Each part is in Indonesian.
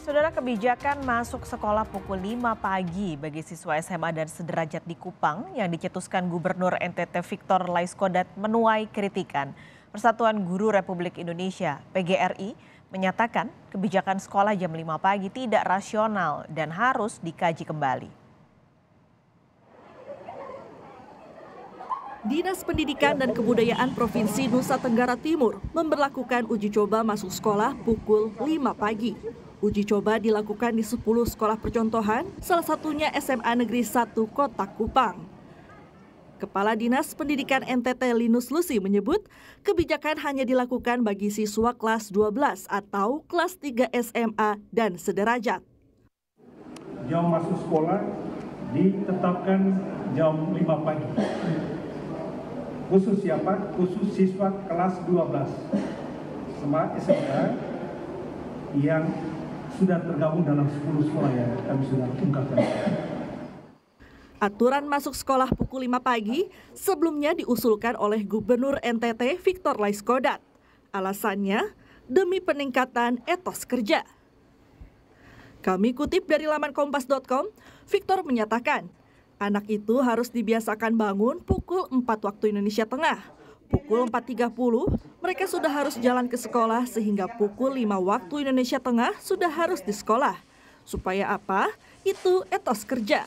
Saudara, kebijakan masuk sekolah pukul 5 pagi bagi siswa SMA dan sederajat di Kupang yang dicetuskan Gubernur NTT Victor Laiskodat menuai kritikan. Persatuan Guru Republik Indonesia (PGRI) menyatakan kebijakan sekolah jam 5 pagi tidak rasional dan harus dikaji kembali. Dinas Pendidikan dan Kebudayaan Provinsi Nusa Tenggara Timur memberlakukan uji coba masuk sekolah pukul 5 pagi. Uji coba dilakukan di 10 sekolah percontohan, salah satunya SMA Negeri 1 Kota Kupang. Kepala Dinas Pendidikan NTT Linus Lusi menyebut kebijakan hanya dilakukan bagi siswa kelas 12 atau kelas 3 SMA dan sederajat. Jam masuk sekolah ditetapkan jam 5 pagi. Khusus siapa? Khusus siswa kelas 12 sama SMA yang sudah tergabung dalam 10 sekolah yang kami sudah ungkapkan. Aturan masuk sekolah pukul 5 pagi sebelumnya diusulkan oleh Gubernur NTT Victor Laiskodat. Alasannya demi peningkatan etos kerja. Kami kutip dari laman kompas.com, Victor menyatakan anak itu harus dibiasakan bangun pukul 4 waktu Indonesia Tengah. Pukul 4.30, mereka sudah harus jalan ke sekolah sehingga pukul 5 waktu Indonesia Tengah sudah harus di sekolah. Supaya apa? Itu etos kerja.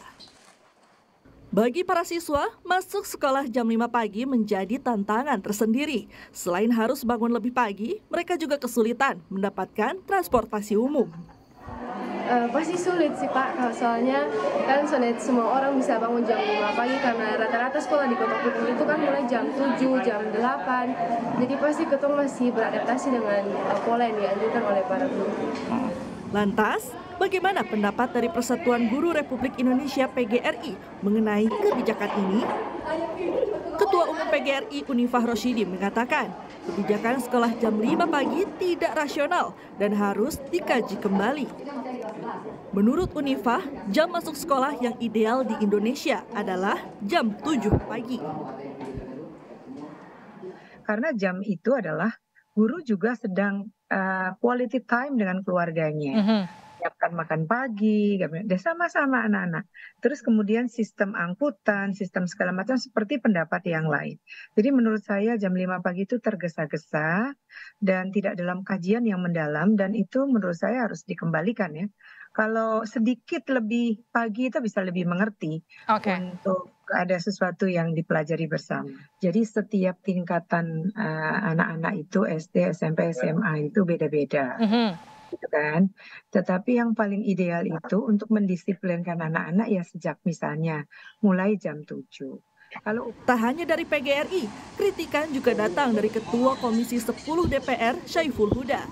Bagi para siswa, masuk sekolah jam 5 pagi menjadi tantangan tersendiri. Selain harus bangun lebih pagi, mereka juga kesulitan mendapatkan transportasi umum. Pasti sulit sih Pak, soalnya kan sulit semua orang bisa bangun jam 5 pagi karena rata-rata sekolah di Kota Kupang itu kan mulai jam 7, jam 8. Jadi pasti ketemu masih beradaptasi dengan pola yang dianjurkan oleh para guru. Lantas, bagaimana pendapat dari Persatuan Guru Republik Indonesia (PGRI) mengenai kebijakan ini? Ketua Umum PGRI Unifah Rosyidi mengatakan, kebijakan sekolah jam 5 pagi tidak rasional dan harus dikaji kembali. Menurut Unifah, jam masuk sekolah yang ideal di Indonesia adalah jam 7 pagi. Karena jam itu adalah guru juga sedang quality time dengan keluarganya. Siapkan makan pagi, sama-sama anak-anak. Terus kemudian sistem angkutan, sistem segala macam seperti pendapat yang lain. Jadi menurut saya jam 5 pagi itu tergesa-gesa dan tidak dalam kajian yang mendalam dan itu menurut saya harus dikembalikan ya. Kalau sedikit lebih pagi itu bisa lebih mengerti untuk ada sesuatu yang dipelajari bersama. Jadi setiap tingkatan anak-anak itu SD, SMP, SMA itu beda-beda. Gitu kan. Tetapi yang paling ideal itu untuk mendisiplinkan anak-anak ya sejak misalnya mulai jam 7. Kalau tak hanya dari PGRI, kritikan juga datang dari Ketua Komisi 10 DPR Syaiful Huda.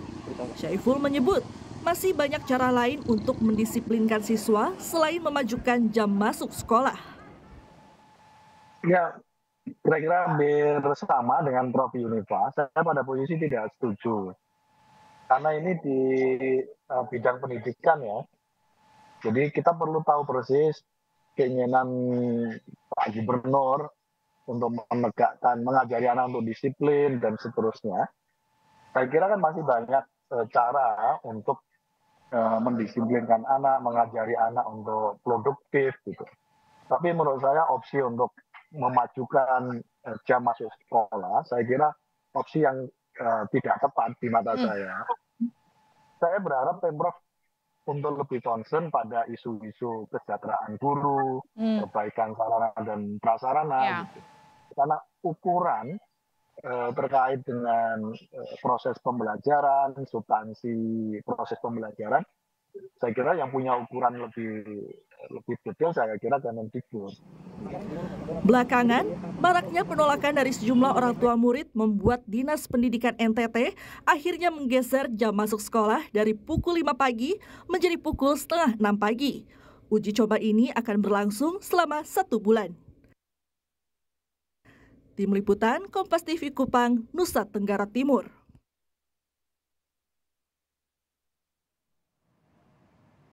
Syaiful menyebut masih banyak cara lain untuk mendisiplinkan siswa selain memajukan jam masuk sekolah. Ya, kira-kira bersama dengan Prof. Unifah, saya pada posisi tidak setuju. Karena ini di bidang pendidikan ya. Jadi kita perlu tahu persis keinginan Pak Gubernur untuk menegakkan, mengajari anak untuk disiplin dan seterusnya. Saya kira kan masih banyak cara untuk mendisiplinkan anak, mengajari anak untuk produktif gitu. Tapi menurut saya opsi untuk memajukan jam masuk sekolah, saya kira opsi yang tidak tepat di mata saya. Saya berharap Pemprov untuk lebih concern pada isu-isu kesejahteraan guru, perbaikan sarana dan prasarana, gitu. Karena ukuran terkait dengan proses pembelajaran, substansi proses pembelajaran, saya kira yang punya ukuran lebih detail saya kira Kemendikbud. Belakangan, maraknya penolakan dari sejumlah orang tua murid membuat Dinas Pendidikan NTT akhirnya menggeser jam masuk sekolah dari pukul 5 pagi menjadi pukul setengah 6 pagi. Uji coba ini akan berlangsung selama 1 bulan. Tim Liputan Kompas TV Kupang, Nusa Tenggara Timur.